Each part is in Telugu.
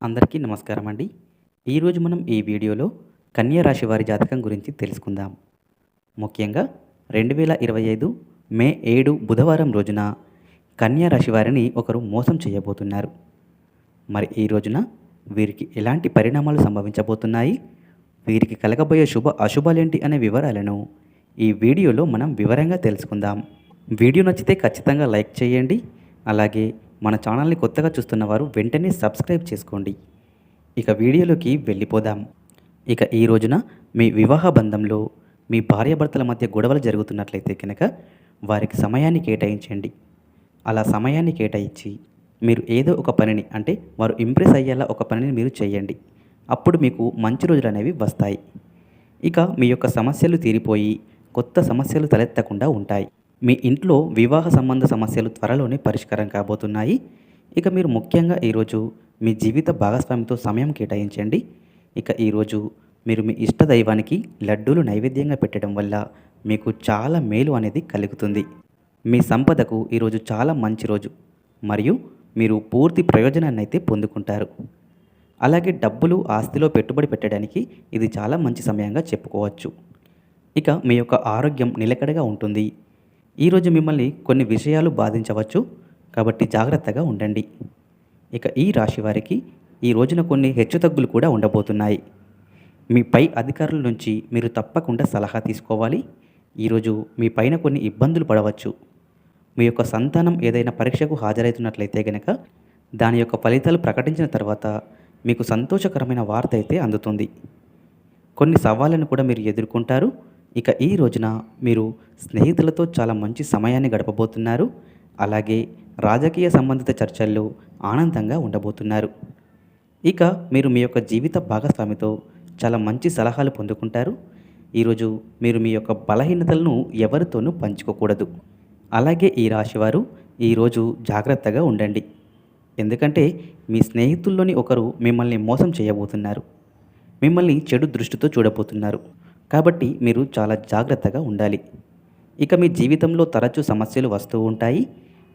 అందరికీ నమస్కారం అండి. ఈరోజు మనం ఈ వీడియోలో కన్యా రాశి వారి జాతకం గురించి తెలుసుకుందాం. ముఖ్యంగా 2025 మే 7 బుధవారం రోజున కన్యా రాశి వారిని ఒకరు మోసం చేయబోతున్నారు. మరి ఈ రోజున వీరికి ఎలాంటి పరిణామాలు సంభవించబోతున్నాయి, వీరికి కలగబోయే శుభ అశుభాలేంటి అనే వివరాలను ఈ వీడియోలో మనం వివరంగా తెలుసుకుందాం. వీడియో నచ్చితే ఖచ్చితంగా లైక్ చేయండి. అలాగే మన ఛానల్ని కొత్తగా చూస్తున్న వారు వెంటనే సబ్స్క్రైబ్ చేసుకోండి. ఇక వీడియోలోకి వెళ్ళిపోదాం. ఇక ఈ రోజున మీ వివాహ బంధంలో మీ భార్యాభర్తల మధ్య గొడవలు జరుగుతున్నట్లయితే కనుక వారికి సమయాన్ని కేటాయించండి. అలా సమయాన్ని కేటాయించి మీరు ఏదో ఒక పనిని, అంటే వారు ఇంప్రెస్ అయ్యేలా ఒక పనిని మీరు చేయండి. అప్పుడు మీకు మంచి రోజులు అనేవి వస్తాయి. ఇక మీ యొక్క సమస్యలు తీరిపోయి కొత్త సమస్యలు తలెత్తకుండా ఉంటాయి. మీ ఇంట్లో వివాహ సంబంధ సమస్యలు త్వరలోనే పరిష్కారం కాబోతున్నాయి. ఇక మీరు ముఖ్యంగా ఈరోజు మీ జీవిత భాగస్వామితో సమయం కేటాయించండి. ఇక ఈరోజు మీరు మీ ఇష్ట దైవానికి లడ్డూలు నైవేద్యంగా పెట్టడం వల్ల మీకు చాలా మేలు అనేది కలుగుతుంది. మీ సంపదకు ఈరోజు చాలా మంచి రోజు మరియు మీరు పూర్తి ప్రయోజనాన్ని అయితే పొందుకుంటారు. అలాగే డబ్బులు ఆస్తిలో పెట్టుబడి పెట్టడానికి ఇది చాలా మంచి సమయంగా చెప్పుకోవచ్చు. ఇక మీ యొక్క ఆరోగ్యం నిలకడగా ఉంటుంది. ఈరోజు మిమ్మల్ని కొన్ని విషయాలు బాధించవచ్చు, కాబట్టి జాగ్రత్తగా ఉండండి. ఇక ఈ రాశి వారికి ఈ రోజున కొన్ని హెచ్చుతగ్గులు కూడా ఉండబోతున్నాయి. మీ పై అధికారుల నుంచి మీరు తప్పకుండా సలహా తీసుకోవాలి. ఈరోజు మీ పైన కొన్ని ఇబ్బందులు పడవచ్చు. మీ యొక్క సంతానం ఏదైనా పరీక్షకు హాజరవుతున్నట్లయితే గనక దాని యొక్క ఫలితాలు ప్రకటించిన తర్వాత మీకు సంతోషకరమైన వార్త అయితే అందుతుంది. కొన్ని సవాళ్ళను కూడా మీరు ఎదుర్కొంటారు. ఇక ఈ రోజున మీరు స్నేహితులతో చాలా మంచి సమయాన్ని గడపబోతున్నారు. అలాగే రాజకీయ సంబంధిత చర్చల్లో ఆనందంగా ఉండబోతున్నారు. ఇక మీరు మీ యొక్క జీవిత భాగస్వామితో చాలా మంచి సలహాలు పొందుకుంటారు. ఈరోజు మీరు మీ యొక్క బలహీనతలను ఎవరితోనూ పంచుకోకూడదు. అలాగే ఈ రాశివారు ఈరోజు జాగ్రత్తగా ఉండండి. ఎందుకంటే మీ స్నేహితుల్లోని ఒకరు మిమ్మల్ని మోసం చేయబోతున్నారు. మిమ్మల్ని చెడు దృష్టితో చూడబోతున్నారు. కాబట్టి మీరు చాలా జాగ్రత్తగా ఉండాలి. ఇక మీ జీవితంలో తరచూ సమస్యలు వస్తూ ఉంటాయి.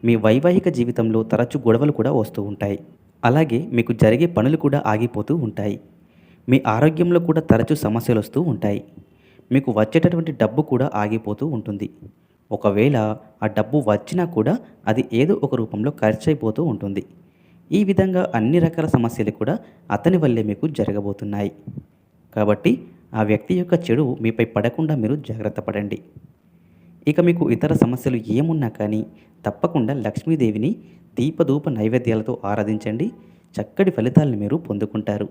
మీ వైవాహిక జీవితంలో తరచూ గొడవలు కూడా వస్తూ ఉంటాయి. అలాగే మీకు జరిగే పనులు కూడా ఆగిపోతూ ఉంటాయి. మీ ఆరోగ్యంలో కూడా తరచూ సమస్యలు వస్తూ ఉంటాయి. మీకు వచ్చేటటువంటి డబ్బు కూడా ఆగిపోతూ ఉంటుంది. ఒకవేళ ఆ డబ్బు వచ్చినా కూడా అది ఏదో ఒక రూపంలో ఖర్చు అయిపోతూ ఉంటుంది. ఈ విధంగా అన్ని రకాల సమస్యలు కూడా అతని వల్లే మీకు జరగబోతున్నాయి. కాబట్టి ఆ వ్యక్తి యొక్క చెడు మీపై పడకుండా మీరు జాగ్రత్త పడండి. ఇక మీకు ఇతర సమస్యలు ఏమున్నా కానీ తప్పకుండా లక్ష్మీదేవిని దీపధూప నైవేద్యాలతో ఆరాధించండి. చక్కటి ఫలితాలను మీరు పొందుకుంటారు.